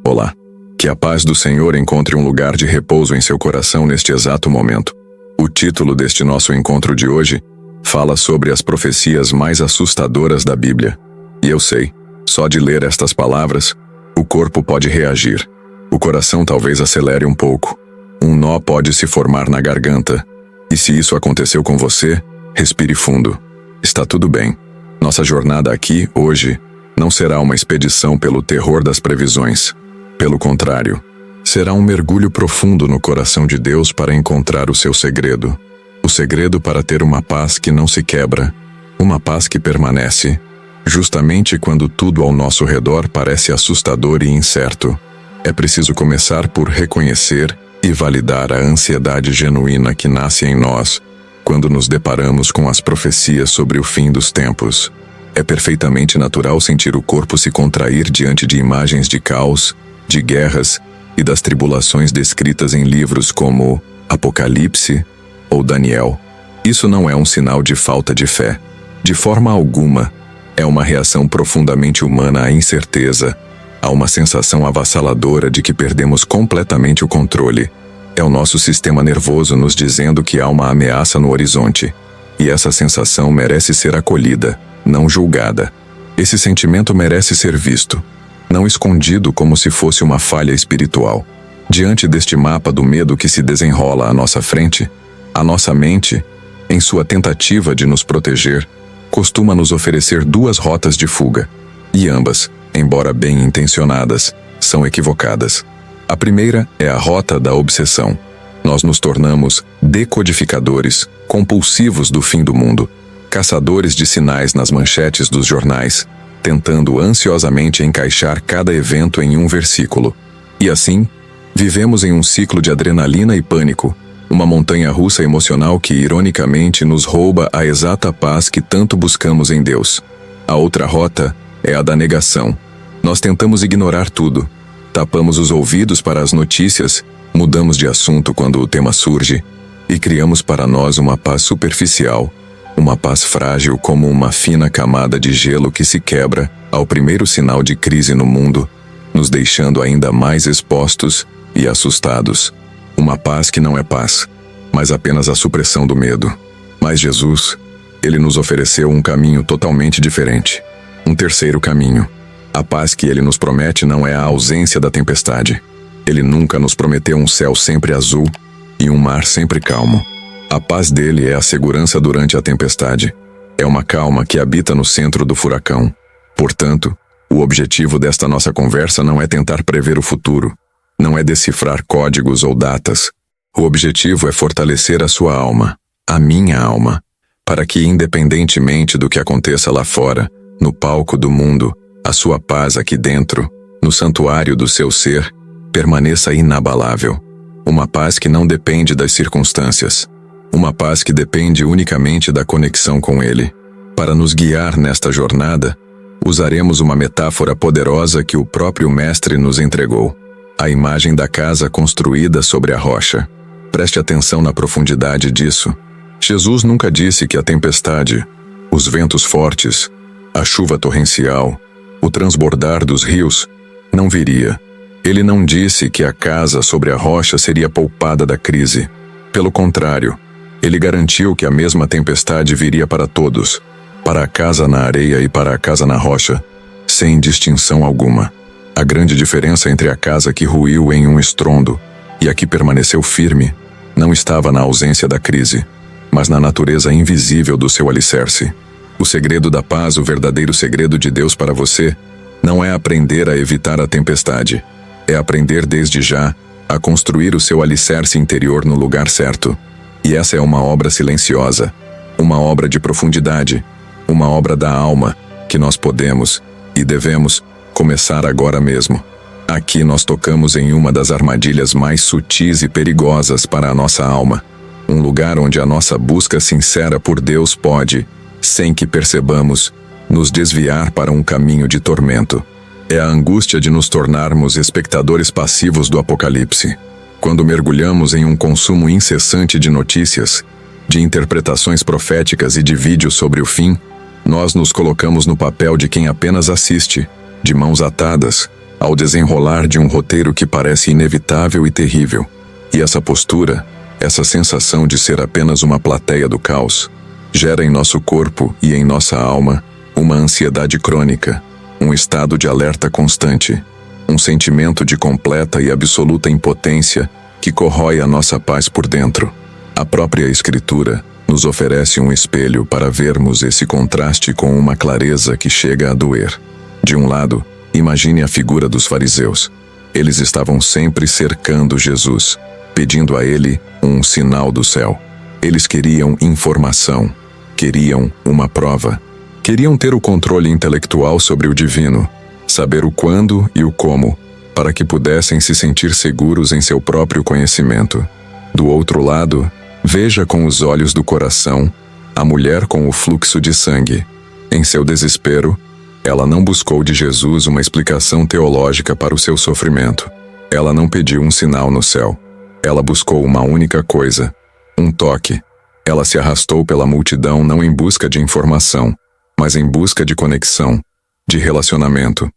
Olá. Que a paz do Senhor encontre um lugar de repouso em seu coração neste exato momento. O título deste nosso encontro de hoje fala sobre as profecias mais assustadoras da Bíblia. E eu sei, só de ler estas palavras, o corpo pode reagir. O coração talvez acelere um pouco. Um nó pode se formar na garganta. E se isso aconteceu com você, respire fundo. Está tudo bem. Nossa jornada aqui, hoje, não será uma expedição pelo terror das previsões. Pelo contrário, será um mergulho profundo no coração de Deus para encontrar o seu segredo. O segredo para ter uma paz que não se quebra, uma paz que permanece, justamente quando tudo ao nosso redor parece assustador e incerto. É preciso começar por reconhecer e validar a ansiedade genuína que nasce em nós quando nos deparamos com as profecias sobre o fim dos tempos. É perfeitamente natural sentir o corpo se contrair diante de imagens de caos, de guerras e das tribulações descritas em livros como Apocalipse ou Daniel. Isso não é um sinal de falta de fé. De forma alguma, é uma reação profundamente humana à incerteza, a uma sensação avassaladora de que perdemos completamente o controle. É o nosso sistema nervoso nos dizendo que há uma ameaça no horizonte. E essa sensação merece ser acolhida, não julgada. Esse sentimento merece ser visto, não escondido como se fosse uma falha espiritual. Diante deste mapa do medo que se desenrola à nossa frente, a nossa mente, em sua tentativa de nos proteger, costuma nos oferecer duas rotas de fuga. E ambas, embora bem intencionadas, são equivocadas. A primeira é a rota da obsessão. Nós nos tornamos decodificadores, compulsivos do fim do mundo, caçadores de sinais nas manchetes dos jornais, tentando ansiosamente encaixar cada evento em um versículo. E assim, vivemos em um ciclo de adrenalina e pânico, uma montanha-russa emocional que ironicamente nos rouba a exata paz que tanto buscamos em Deus. A outra rota é a da negação. Nós tentamos ignorar tudo. Tapamos os ouvidos para as notícias, mudamos de assunto quando o tema surge e criamos para nós uma paz superficial, uma paz frágil como uma fina camada de gelo que se quebra ao primeiro sinal de crise no mundo, nos deixando ainda mais expostos e assustados. Uma paz que não é paz, mas apenas a supressão do medo. Mas Jesus, Ele nos ofereceu um caminho totalmente diferente. Um terceiro caminho. A paz que Ele nos promete não é a ausência da tempestade. Ele nunca nos prometeu um céu sempre azul e um mar sempre calmo. A paz dele é a segurança durante a tempestade. É uma calma que habita no centro do furacão. Portanto, o objetivo desta nossa conversa não é tentar prever o futuro. Não é decifrar códigos ou datas. O objetivo é fortalecer a sua alma, a minha alma, para que, independentemente do que aconteça lá fora, no palco do mundo, a sua paz aqui dentro, no santuário do seu ser, permaneça inabalável. Uma paz que não depende das circunstâncias. Uma paz que depende unicamente da conexão com Ele. Para nos guiar nesta jornada, usaremos uma metáfora poderosa que o próprio Mestre nos entregou. A imagem da casa construída sobre a rocha. Preste atenção na profundidade disso. Jesus nunca disse que a tempestade, os ventos fortes, a chuva torrencial, o transbordar dos rios, não viria. Ele não disse que a casa sobre a rocha seria poupada da crise. Pelo contrário, Ele garantiu que a mesma tempestade viria para todos, para a casa na areia e para a casa na rocha, sem distinção alguma. A grande diferença entre a casa que ruiu em um estrondo e a que permaneceu firme não estava na ausência da crise, mas na natureza invisível do seu alicerce. O segredo da paz, o verdadeiro segredo de Deus para você, não é aprender a evitar a tempestade. É aprender desde já a construir o seu alicerce interior no lugar certo. E essa é uma obra silenciosa, uma obra de profundidade, uma obra da alma, que nós podemos e devemos começar agora mesmo. Aqui nós tocamos em uma das armadilhas mais sutis e perigosas para a nossa alma. Um lugar onde a nossa busca sincera por Deus pode, sem que percebamos, nos desviar para um caminho de tormento. É a angústia de nos tornarmos espectadores passivos do Apocalipse. Quando mergulhamos em um consumo incessante de notícias, de interpretações proféticas e de vídeos sobre o fim, nós nos colocamos no papel de quem apenas assiste, de mãos atadas, ao desenrolar de um roteiro que parece inevitável e terrível. E essa postura, essa sensação de ser apenas uma plateia do caos, gera em nosso corpo e em nossa alma uma ansiedade crônica, um estado de alerta constante, um sentimento de completa e absoluta impotência que corrói a nossa paz por dentro. A própria Escritura nos oferece um espelho para vermos esse contraste com uma clareza que chega a doer. De um lado, imagine a figura dos fariseus. Eles estavam sempre cercando Jesus, pedindo a ele um sinal do céu. Eles queriam informação, queriam uma prova. Queriam ter o controle intelectual sobre o divino, saber o quando e o como, para que pudessem se sentir seguros em seu próprio conhecimento. Do outro lado, veja com os olhos do coração a mulher com o fluxo de sangue. Em seu desespero, ela não buscou de Jesus uma explicação teológica para o seu sofrimento. Ela não pediu um sinal no céu. Ela buscou uma única coisa, um toque. Ela se arrastou pela multidão não em busca de informação, mas em busca de conexão, de relacionamento.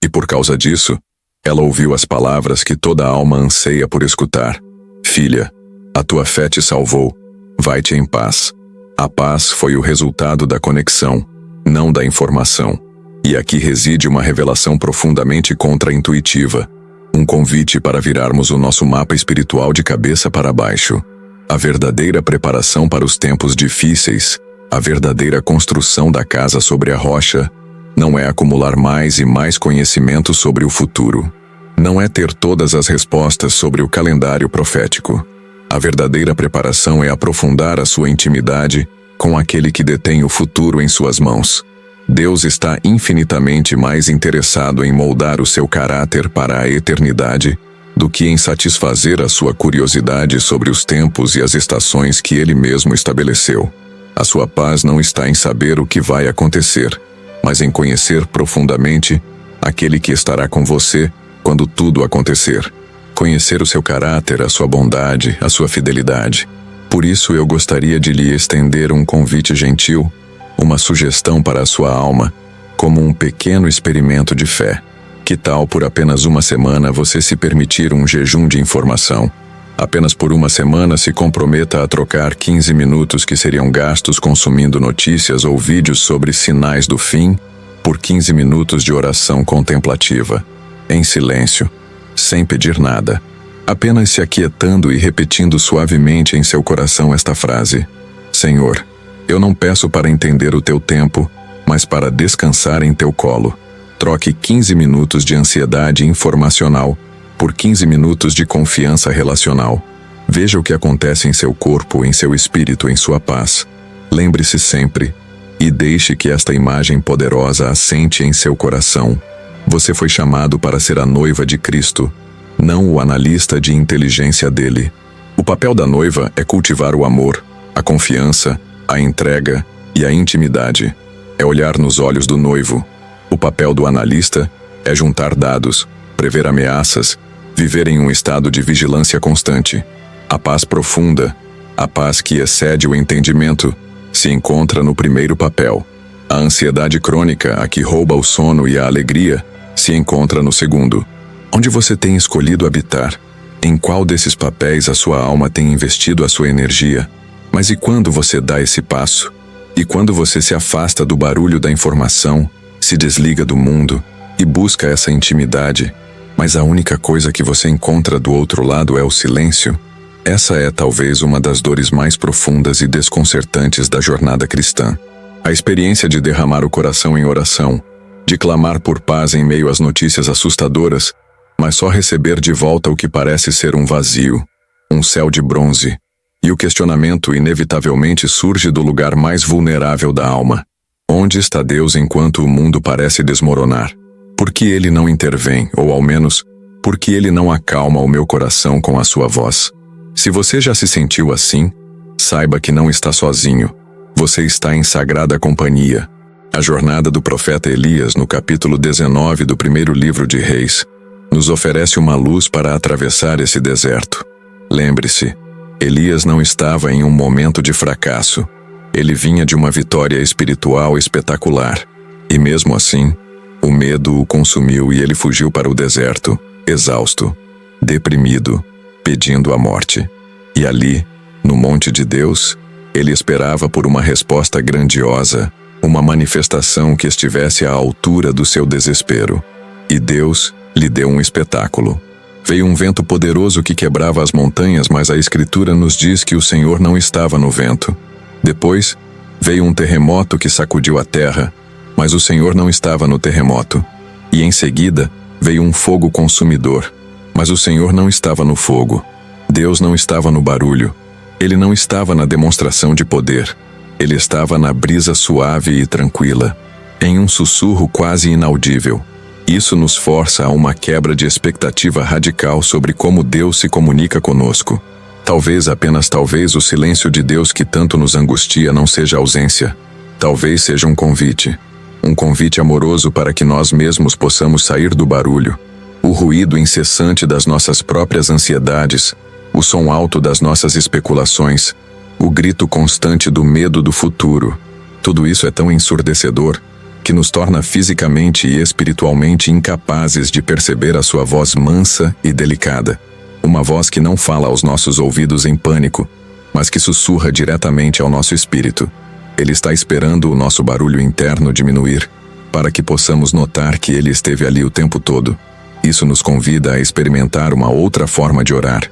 E por causa disso, ela ouviu as palavras que toda alma anseia por escutar. Filha, a tua fé te salvou. Vai-te em paz. A paz foi o resultado da conexão, não da informação. E aqui reside uma revelação profundamente contra-intuitiva. Um convite para virarmos o nosso mapa espiritual de cabeça para baixo. A verdadeira preparação para os tempos difíceis, a verdadeira construção da casa sobre a rocha, não é acumular mais e mais conhecimento sobre o futuro. Não é ter todas as respostas sobre o calendário profético. A verdadeira preparação é aprofundar a sua intimidade com aquele que detém o futuro em suas mãos. Deus está infinitamente mais interessado em moldar o seu caráter para a eternidade do que em satisfazer a sua curiosidade sobre os tempos e as estações que Ele mesmo estabeleceu. A sua paz não está em saber o que vai acontecer, mas em conhecer profundamente aquele que estará com você quando tudo acontecer. Conhecer o seu caráter, a sua bondade, a sua fidelidade. Por isso eu gostaria de lhe estender um convite gentil, uma sugestão para a sua alma, como um pequeno experimento de fé. Que tal por apenas uma semana você se permitir um jejum de informação? Apenas por uma semana se comprometa a trocar 15 minutos que seriam gastos consumindo notícias ou vídeos sobre sinais do fim por 15 minutos de oração contemplativa, em silêncio, sem pedir nada, apenas se aquietando e repetindo suavemente em seu coração esta frase: Senhor, eu não peço para entender o teu tempo, mas para descansar em teu colo. Troque 15 minutos de ansiedade informacional por 15 minutos de confiança relacional. Veja o que acontece em seu corpo, em seu espírito, em sua paz. Lembre-se sempre, e deixe que esta imagem poderosa assente em seu coração. Você foi chamado para ser a noiva de Cristo, não o analista de inteligência dele. O papel da noiva é cultivar o amor, a confiança, a entrega e a intimidade. É olhar nos olhos do noivo. O papel do analista é juntar dados, prever ameaças, viver em um estado de vigilância constante. A paz profunda, a paz que excede o entendimento, se encontra no primeiro papel. A ansiedade crônica, a que rouba o sono e a alegria, se encontra no segundo. Onde você tem escolhido habitar? Em qual desses papéis a sua alma tem investido a sua energia? Mas e quando você dá esse passo? E quando você se afasta do barulho da informação, se desliga do mundo e busca essa intimidade, mas a única coisa que você encontra do outro lado é o silêncio? Essa é talvez uma das dores mais profundas e desconcertantes da jornada cristã. A experiência de derramar o coração em oração, de clamar por paz em meio às notícias assustadoras, mas só receber de volta o que parece ser um vazio, um céu de bronze, e o questionamento inevitavelmente surge do lugar mais vulnerável da alma. Onde está Deus enquanto o mundo parece desmoronar? Por que Ele não intervém, ou ao menos, por que Ele não acalma o meu coração com a sua voz? Se você já se sentiu assim, saiba que não está sozinho. Você está em sagrada companhia. A jornada do profeta Elias, no capítulo 19 do primeiro livro de Reis, nos oferece uma luz para atravessar esse deserto. Lembre-se, Elias não estava em um momento de fracasso. Ele vinha de uma vitória espiritual espetacular. E mesmo assim, O medo o consumiu e ele fugiu para o deserto, exausto, deprimido, pedindo a morte. E ali, no monte de Deus, ele esperava por uma resposta grandiosa, uma manifestação que estivesse à altura do seu desespero. E Deus lhe deu um espetáculo. Veio um vento poderoso que quebrava as montanhas, mas a Escritura nos diz que o Senhor não estava no vento. Depois, veio um terremoto que sacudiu a terra, mas o Senhor não estava no terremoto. E em seguida, veio um fogo consumidor, mas o Senhor não estava no fogo. Deus não estava no barulho. Ele não estava na demonstração de poder. Ele estava na brisa suave e tranquila, em um sussurro quase inaudível. Isso nos força a uma quebra de expectativa radical sobre como Deus se comunica conosco. Talvez, apenas talvez, o silêncio de Deus que tanto nos angustia não seja ausência. Talvez seja um convite amoroso para que nós mesmos possamos sair do barulho, o ruído incessante das nossas próprias ansiedades, o som alto das nossas especulações, o grito constante do medo do futuro. Tudo isso é tão ensurdecedor que nos torna fisicamente e espiritualmente incapazes de perceber a sua voz mansa e delicada. Uma voz que não fala aos nossos ouvidos em pânico, mas que sussurra diretamente ao nosso espírito. Ele está esperando o nosso barulho interno diminuir, para que possamos notar que ele esteve ali o tempo todo. Isso nos convida a experimentar uma outra forma de orar.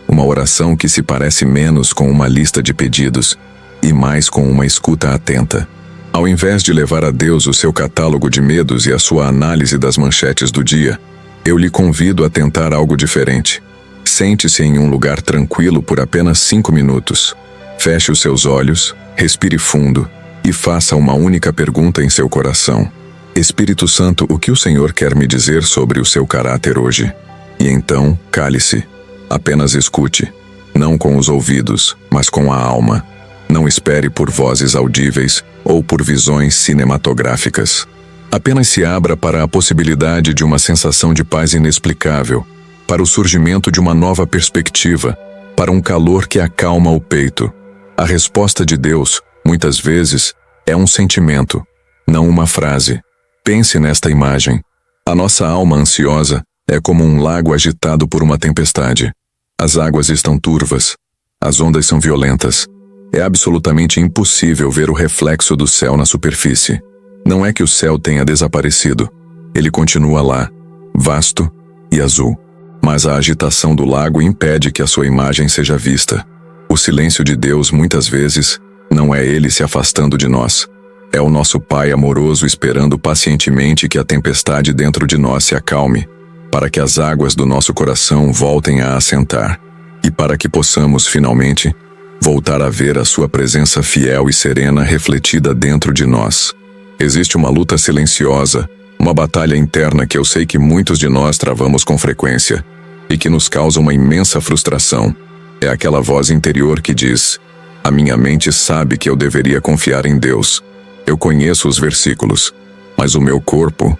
Uma oração que se parece menos com uma lista de pedidos e mais com uma escuta atenta. Ao invés de levar a Deus o seu catálogo de medos e a sua análise das manchetes do dia, eu lhe convido a tentar algo diferente. Sente-se em um lugar tranquilo por apenas 5 minutos. Feche os seus olhos, respire fundo e faça uma única pergunta em seu coração. Espírito Santo, o que o Senhor quer me dizer sobre o seu caráter hoje? E então, cale-se. Apenas escute, não com os ouvidos, mas com a alma. Não espere por vozes audíveis ou por visões cinematográficas. Apenas se abra para a possibilidade de uma sensação de paz inexplicável, para o surgimento de uma nova perspectiva, para um calor que acalma o peito. A resposta de Deus, muitas vezes, é um sentimento, não uma frase. Pense nesta imagem. A nossa alma ansiosa é como um lago agitado por uma tempestade. As águas estão turvas, as ondas são violentas. É absolutamente impossível ver o reflexo do céu na superfície. Não é que o céu tenha desaparecido. Ele continua lá, vasto e azul. Mas a agitação do lago impede que a sua imagem seja vista. O silêncio de Deus, muitas vezes, não é ele se afastando de nós. É o nosso Pai amoroso esperando pacientemente que a tempestade dentro de nós se acalme, para que as águas do nosso coração voltem a assentar, e para que possamos, finalmente, voltar a ver a sua presença fiel e serena refletida dentro de nós. Existe uma luta silenciosa, uma batalha interna que eu sei que muitos de nós travamos com frequência, e que nos causa uma imensa frustração. É aquela voz interior que diz: a minha mente sabe que eu deveria confiar em Deus. Eu conheço os versículos, mas o meu corpo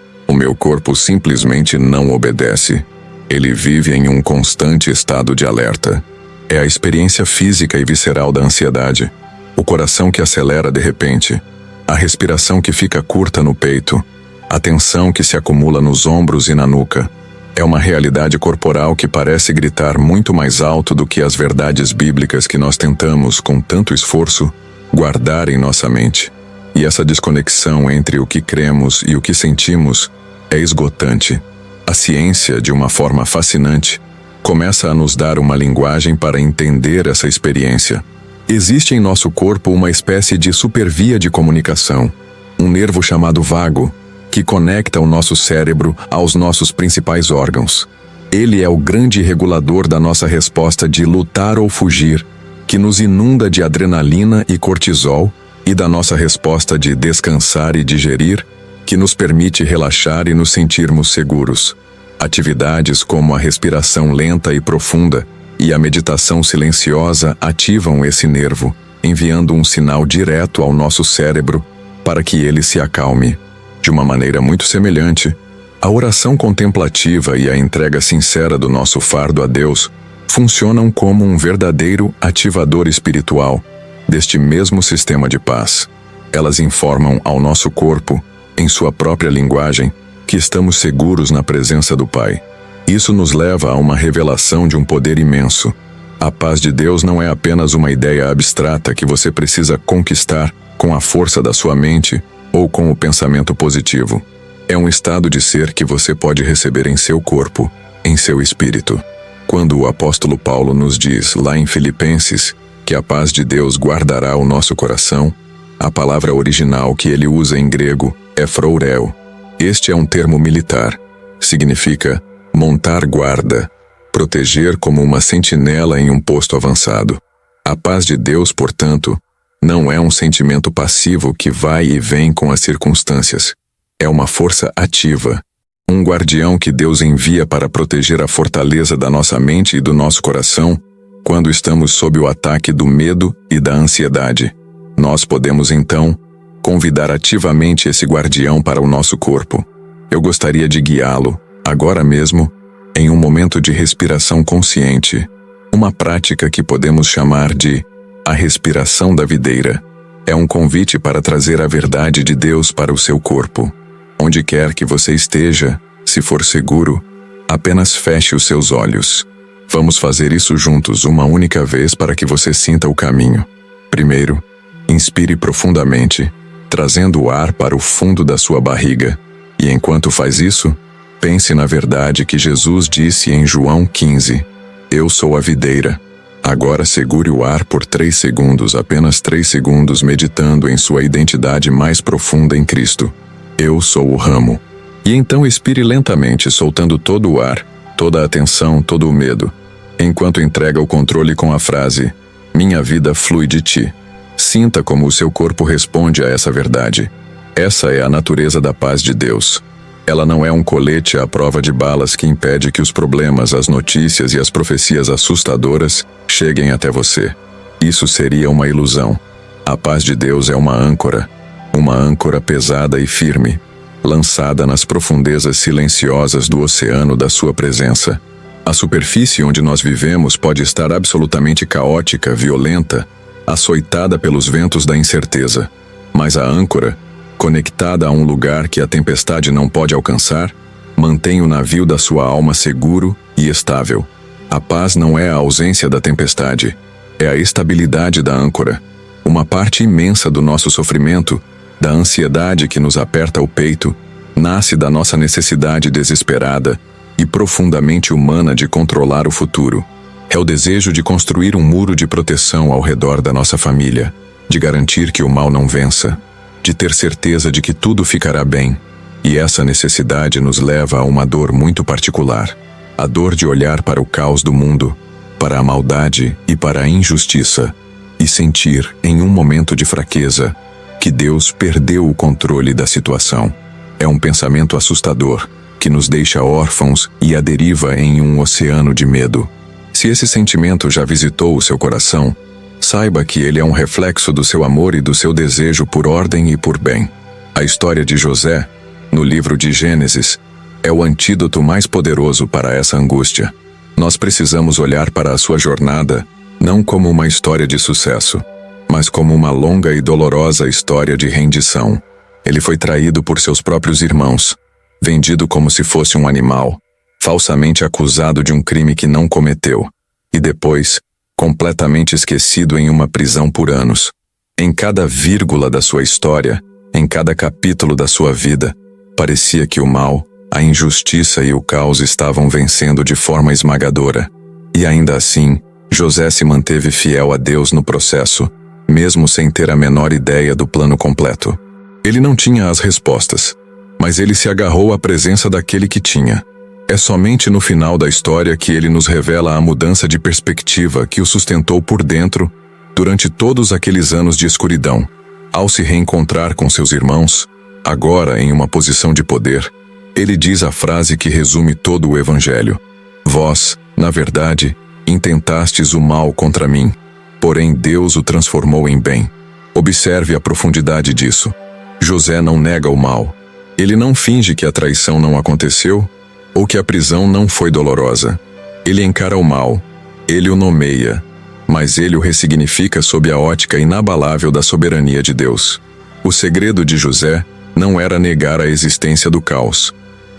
simplesmente não obedece. Ele vive em um constante estado de alerta. É a experiência física e visceral da ansiedade, o coração que acelera de repente, a respiração que fica curta no peito, a tensão que se acumula nos ombros e na nuca. É uma realidade corporal que parece gritar muito mais alto do que as verdades bíblicas que nós tentamos, com tanto esforço, guardar em nossa mente. E essa desconexão entre o que cremos e o que sentimos é esgotante. A ciência, de uma forma fascinante, começa a nos dar uma linguagem para entender essa experiência. Existe em nosso corpo uma espécie de supervia de comunicação, um nervo chamado vago, que conecta o nosso cérebro aos nossos principais órgãos. Ele é o grande regulador da nossa resposta de lutar ou fugir, que nos inunda de adrenalina e cortisol, e da nossa resposta de descansar e digerir, que nos permite relaxar e nos sentirmos seguros. Atividades como a respiração lenta e profunda e a meditação silenciosa ativam esse nervo, enviando um sinal direto ao nosso cérebro para que ele se acalme. De uma maneira muito semelhante, a oração contemplativa e a entrega sincera do nosso fardo a Deus funcionam como um verdadeiro ativador espiritual deste mesmo sistema de paz. Elas informam ao nosso corpo, em sua própria linguagem, que estamos seguros na presença do Pai. Isso nos leva a uma revelação de um poder imenso. A paz de Deus não é apenas uma ideia abstrata que você precisa conquistar com a força da sua mente ou com o pensamento positivo. É um estado de ser que você pode receber em seu corpo, em seu espírito. Quando o apóstolo Paulo nos diz lá em Filipenses que a paz de Deus guardará o nosso coração, a palavra original que ele usa em grego é phroureo. Este é um termo militar. Significa montar guarda, proteger como uma sentinela em um posto avançado. A paz de Deus, portanto, não é um sentimento passivo que vai e vem com as circunstâncias. É uma força ativa, um guardião que Deus envia para proteger a fortaleza da nossa mente e do nosso coração quando estamos sob o ataque do medo e da ansiedade. Nós podemos, então, convidar ativamente esse guardião para o nosso corpo. Eu gostaria de guiá-lo, agora mesmo, em um momento de respiração consciente, uma prática que podemos chamar de a respiração da videira. É um convite para trazer a verdade de Deus para o seu corpo. Onde quer que você esteja, se for seguro, apenas feche os seus olhos. Vamos fazer isso juntos uma única vez para que você sinta o caminho. Primeiro, inspire profundamente, trazendo o ar para o fundo da sua barriga. E enquanto faz isso, pense na verdade que Jesus disse em João 15. Eu sou a videira. Agora segure o ar por 3 segundos, apenas 3 segundos, meditando em sua identidade mais profunda em Cristo. Eu sou o ramo. E então expire lentamente, soltando todo o ar, toda a atenção, todo o medo, enquanto entrega o controle com a frase: minha vida flui de ti. Sinta como o seu corpo responde a essa verdade. Essa é a natureza da paz de Deus. Ela não é um colete à prova de balas que impede que os problemas, as notícias e as profecias assustadoras cheguem até você. Isso seria uma ilusão. A paz de Deus é uma âncora pesada e firme, lançada nas profundezas silenciosas do oceano da sua presença. A superfície onde nós vivemos pode estar absolutamente caótica, violenta, açoitada pelos ventos da incerteza. Mas a âncora, conectada a um lugar que a tempestade não pode alcançar, mantém o navio da sua alma seguro e estável. A paz não é a ausência da tempestade, é a estabilidade da âncora. Uma parte imensa do nosso sofrimento, da ansiedade que nos aperta o peito, nasce da nossa necessidade desesperada e profundamente humana de controlar o futuro. É o desejo de construir um muro de proteção ao redor da nossa família, de garantir que o mal não vença, de ter certeza de que tudo ficará bem. E essa necessidade nos leva a uma dor muito particular, a dor de olhar para o caos do mundo, para a maldade e para a injustiça, e sentir, em um momento de fraqueza, que Deus perdeu o controle da situação. É um pensamento assustador, que nos deixa órfãos e à deriva em um oceano de medo. Se esse sentimento já visitou o seu coração, saiba que ele é um reflexo do seu amor e do seu desejo por ordem e por bem. A história de José, no livro de Gênesis, é o antídoto mais poderoso para essa angústia. Nós precisamos olhar para a sua jornada não como uma história de sucesso, mas como uma longa e dolorosa história de rendição. Ele foi traído por seus próprios irmãos, vendido como se fosse um animal, falsamente acusado de um crime que não cometeu, e depois, completamente esquecido em uma prisão por anos. Em cada vírgula da sua história, em cada capítulo da sua vida, parecia que o mal, a injustiça e o caos estavam vencendo de forma esmagadora. E ainda assim, José se manteve fiel a Deus no processo, mesmo sem ter a menor ideia do plano completo. Ele não tinha as respostas, mas ele se agarrou à presença daquele que tinha. É somente no final da história que ele nos revela a mudança de perspectiva que o sustentou por dentro durante todos aqueles anos de escuridão. Ao se reencontrar com seus irmãos, agora em uma posição de poder, ele diz a frase que resume todo o Evangelho: vós, na verdade, intentastes o mal contra mim, porém Deus o transformou em bem. Observe a profundidade disso. José não nega o mal. Ele não finge que a traição não aconteceu ou que a prisão não foi dolorosa. Ele encara o mal, ele o nomeia, mas ele o ressignifica sob a ótica inabalável da soberania de Deus. O segredo de José não era negar a existência do caos,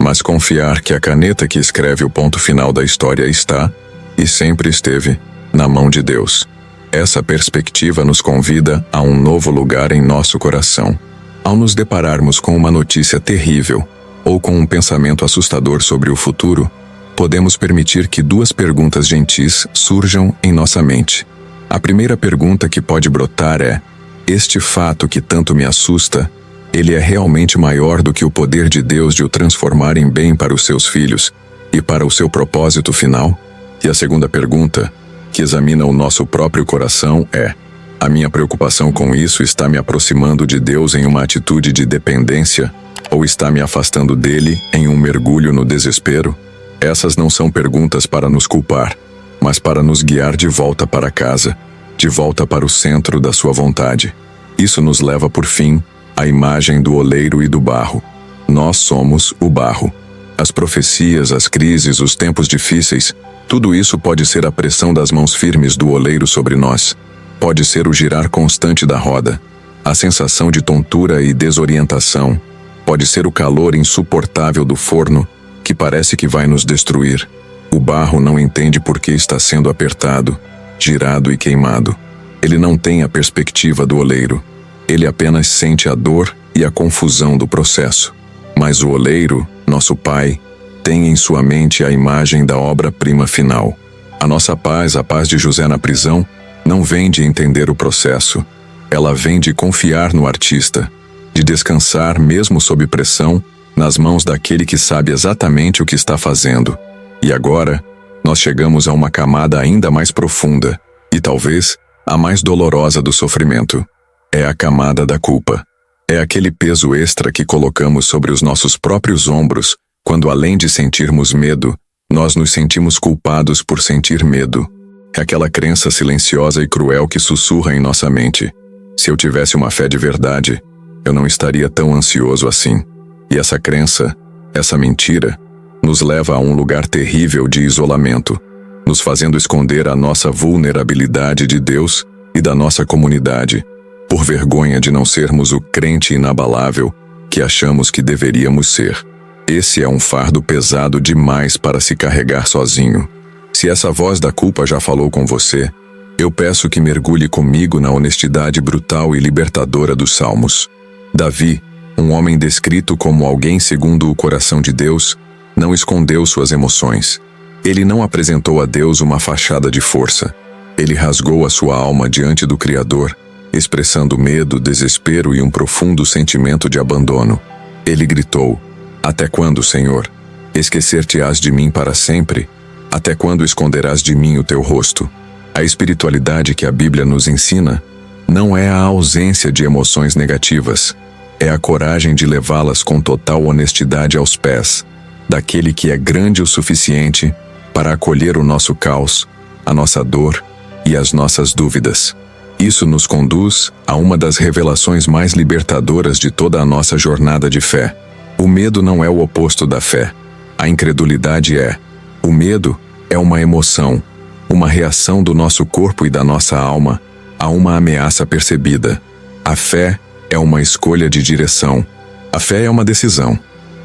mas confiar que a caneta que escreve o ponto final da história está, e sempre esteve, na mão de Deus. Essa perspectiva nos convida a um novo lugar em nosso coração. Ao nos depararmos com uma notícia terrível, ou com um pensamento assustador sobre o futuro, podemos permitir que duas perguntas gentis surjam em nossa mente. A primeira pergunta que pode brotar é: este fato que tanto me assusta, ele é realmente maior do que o poder de Deus de o transformar em bem para os seus filhos e para o seu propósito final? E a segunda pergunta, que examina o nosso próprio coração, é: a minha preocupação com isso está me aproximando de Deus em uma atitude de dependência, ou está me afastando dele em um mergulho no desespero? Essas não são perguntas para nos culpar, mas para nos guiar de volta para casa, de volta para o centro da sua vontade. Isso nos leva, por fim, à imagem do oleiro e do barro. Nós somos o barro. As profecias, as crises, os tempos difíceis, tudo isso pode ser a pressão das mãos firmes do oleiro sobre nós. Pode ser o girar constante da roda, a sensação de tontura e desorientação. Pode ser o calor insuportável do forno, que parece que vai nos destruir. O barro não entende por que está sendo apertado, girado e queimado. Ele não tem a perspectiva do oleiro. Ele apenas sente a dor e a confusão do processo. Mas o oleiro, nosso Pai, tem em sua mente a imagem da obra-prima final. A nossa paz, a paz de José na prisão, não vem de entender o processo. Ela vem de confiar no artista, de descansar mesmo sob pressão, nas mãos daquele que sabe exatamente o que está fazendo. E agora, nós chegamos a uma camada ainda mais profunda, e talvez a mais dolorosa do sofrimento. É a camada da culpa. É aquele peso extra que colocamos sobre os nossos próprios ombros, quando além de sentirmos medo, nós nos sentimos culpados por sentir medo. É aquela crença silenciosa e cruel que sussurra em nossa mente: se eu tivesse uma fé de verdade, eu não estaria tão ansioso assim. E essa crença, essa mentira, nos leva a um lugar terrível de isolamento, nos fazendo esconder a nossa vulnerabilidade de Deus e da nossa comunidade, por vergonha de não sermos o crente inabalável que achamos que deveríamos ser. Esse é um fardo pesado demais para se carregar sozinho. Se essa voz da culpa já falou com você, eu peço que mergulhe comigo na honestidade brutal e libertadora dos Salmos. Davi, um homem descrito como alguém segundo o coração de Deus, não escondeu suas emoções. Ele não apresentou a Deus uma fachada de força. Ele rasgou a sua alma diante do Criador, expressando medo, desespero e um profundo sentimento de abandono. Ele gritou: até quando, Senhor? Esquecer-te-ás de mim para sempre? Até quando esconderás de mim o teu rosto? A espiritualidade que a Bíblia nos ensina não é a ausência de emoções negativas, é a coragem de levá-las com total honestidade aos pés daquele que é grande o suficiente para acolher o nosso caos, a nossa dor e as nossas dúvidas. Isso nos conduz a uma das revelações mais libertadoras de toda a nossa jornada de fé. O medo não é o oposto da fé. A incredulidade é. O medo é uma emoção, uma reação do nosso corpo e da nossa alma a uma ameaça percebida. A fé é uma escolha de direção. A fé é uma decisão.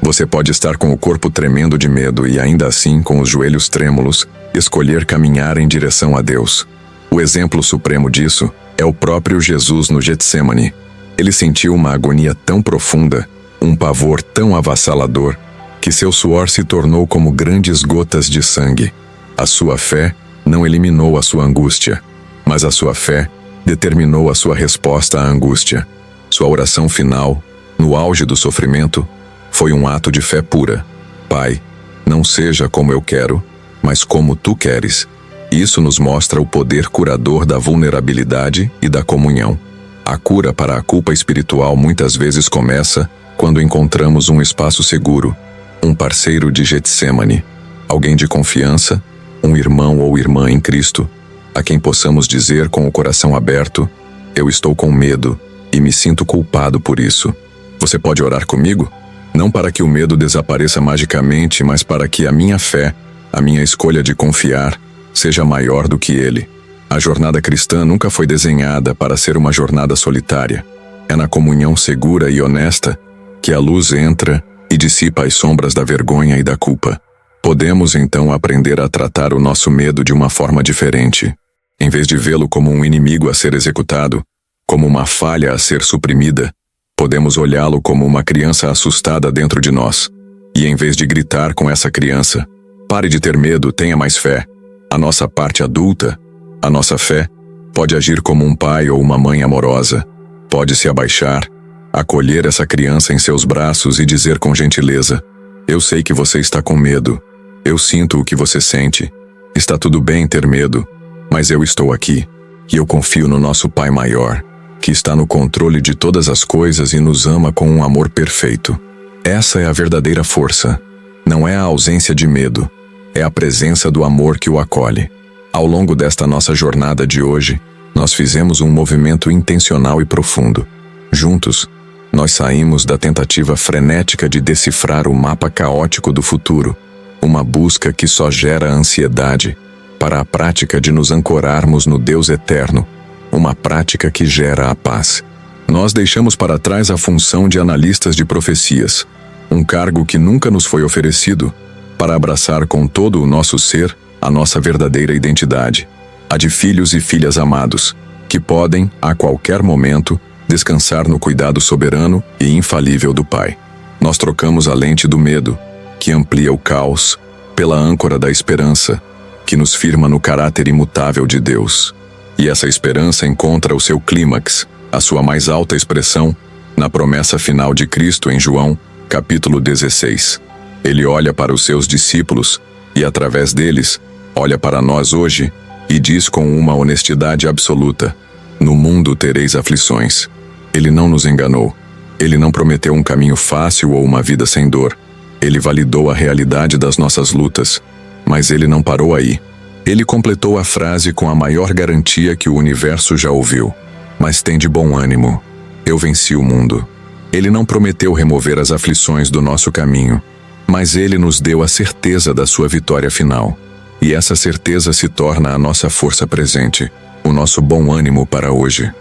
Você pode estar com o corpo tremendo de medo e ainda assim, com os joelhos trêmulos, escolher caminhar em direção a Deus. O exemplo supremo disso é o próprio Jesus no Getsêmani. Ele sentiu uma agonia tão profunda, um pavor tão avassalador, que seu suor se tornou como grandes gotas de sangue. A sua fé não eliminou a sua angústia, mas a sua fé determinou a sua resposta à angústia. Sua oração final, no auge do sofrimento, foi um ato de fé pura. Pai, não seja como eu quero, mas como tu queres. Isso nos mostra o poder curador da vulnerabilidade e da comunhão. A cura para a culpa espiritual muitas vezes começa quando encontramos um espaço seguro, um parceiro de Getsêmani, alguém de confiança, um irmão ou irmã em Cristo, a quem possamos dizer com o coração aberto: eu estou com medo e me sinto culpado por isso. Você pode orar comigo? Não para que o medo desapareça magicamente, mas para que a minha fé, a minha escolha de confiar, seja maior do que ele. A jornada cristã nunca foi desenhada para ser uma jornada solitária. É na comunhão segura e honesta que a luz entra e dissipa as sombras da vergonha e da culpa. Podemos então aprender a tratar o nosso medo de uma forma diferente. Em vez de vê-lo como um inimigo a ser executado, como uma falha a ser suprimida, podemos olhá-lo como uma criança assustada dentro de nós. E em vez de gritar com essa criança, pare de ter medo, tenha mais fé. A nossa parte adulta, a nossa fé, pode agir como um pai ou uma mãe amorosa. Pode se abaixar, acolher essa criança em seus braços e dizer com gentileza: eu sei que você está com medo. Eu sinto o que você sente. Está tudo bem ter medo, mas eu estou aqui, e eu confio no nosso Pai maior, que está no controle de todas as coisas e nos ama com um amor perfeito. Essa é a verdadeira força. Não é a ausência de medo, é a presença do amor que o acolhe. Ao longo desta nossa jornada de hoje, nós fizemos um movimento intencional e profundo. Juntos, nós saímos da tentativa frenética de decifrar o mapa caótico do futuro, uma busca que só gera ansiedade, para a prática de nos ancorarmos no Deus eterno, uma prática que gera a paz. Nós deixamos para trás a função de analistas de profecias, um cargo que nunca nos foi oferecido, para abraçar com todo o nosso ser a nossa verdadeira identidade, a de filhos e filhas amados, que podem, a qualquer momento, descansar no cuidado soberano e infalível do Pai. Nós trocamos a lente do medo, que amplia o caos, pela âncora da esperança, que nos firma no caráter imutável de Deus. E essa esperança encontra o seu clímax, a sua mais alta expressão, na promessa final de Cristo em João, capítulo 16. Ele olha para os seus discípulos e, através deles, olha para nós hoje e diz com uma honestidade absoluta: no mundo tereis aflições. Ele não nos enganou. Ele não prometeu um caminho fácil ou uma vida sem dor. Ele validou a realidade das nossas lutas, mas ele não parou aí. Ele completou a frase com a maior garantia que o universo já ouviu: mas tem de bom ânimo, eu venci o mundo. Ele não prometeu remover as aflições do nosso caminho, mas ele nos deu a certeza da sua vitória final. E essa certeza se torna a nossa força presente, o nosso bom ânimo para hoje.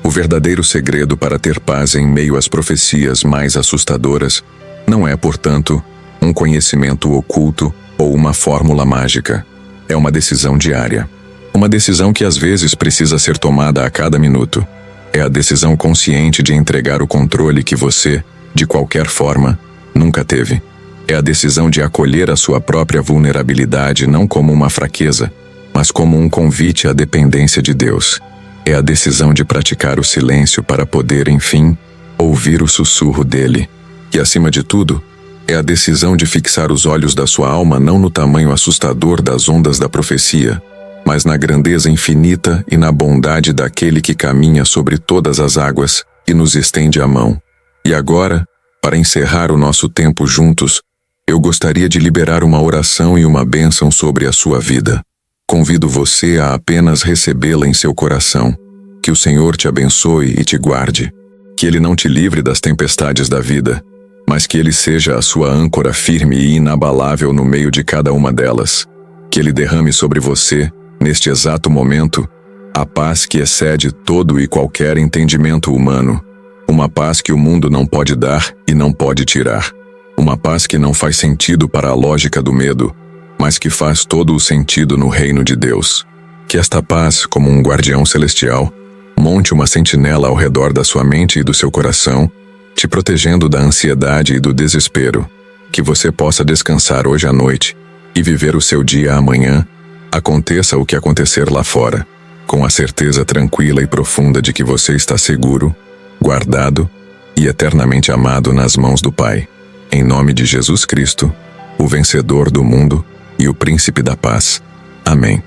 O verdadeiro segredo para ter paz em meio às profecias mais assustadoras não é, portanto, um conhecimento oculto ou uma fórmula mágica. É uma decisão diária. Uma decisão que às vezes precisa ser tomada a cada minuto. É a decisão consciente de entregar o controle que você, de qualquer forma, nunca teve. É a decisão de acolher a sua própria vulnerabilidade não como uma fraqueza, mas como um convite à dependência de Deus. É a decisão de praticar o silêncio para poder, enfim, ouvir o sussurro dele. E, acima de tudo, é a decisão de fixar os olhos da sua alma não no tamanho assustador das ondas da profecia, mas na grandeza infinita e na bondade daquele que caminha sobre todas as águas e nos estende a mão. E agora, para encerrar o nosso tempo juntos, eu gostaria de liberar uma oração e uma bênção sobre a sua vida. Convido você a apenas recebê-la em seu coração. Que o Senhor te abençoe e te guarde. Que Ele não te livre das tempestades da vida, mas que Ele seja a sua âncora firme e inabalável no meio de cada uma delas. Que Ele derrame sobre você, neste exato momento, a paz que excede todo e qualquer entendimento humano. Uma paz que o mundo não pode dar e não pode tirar. Uma paz que não faz sentido para a lógica do medo, mas que faz todo o sentido no reino de Deus. Que esta paz, como um guardião celestial, monte uma sentinela ao redor da sua mente e do seu coração, te protegendo da ansiedade e do desespero. Que você possa descansar hoje à noite e viver o seu dia amanhã, aconteça o que acontecer lá fora, com a certeza tranquila e profunda de que você está seguro, guardado e eternamente amado nas mãos do Pai. Em nome de Jesus Cristo, o vencedor do mundo e o príncipe da paz. Amém.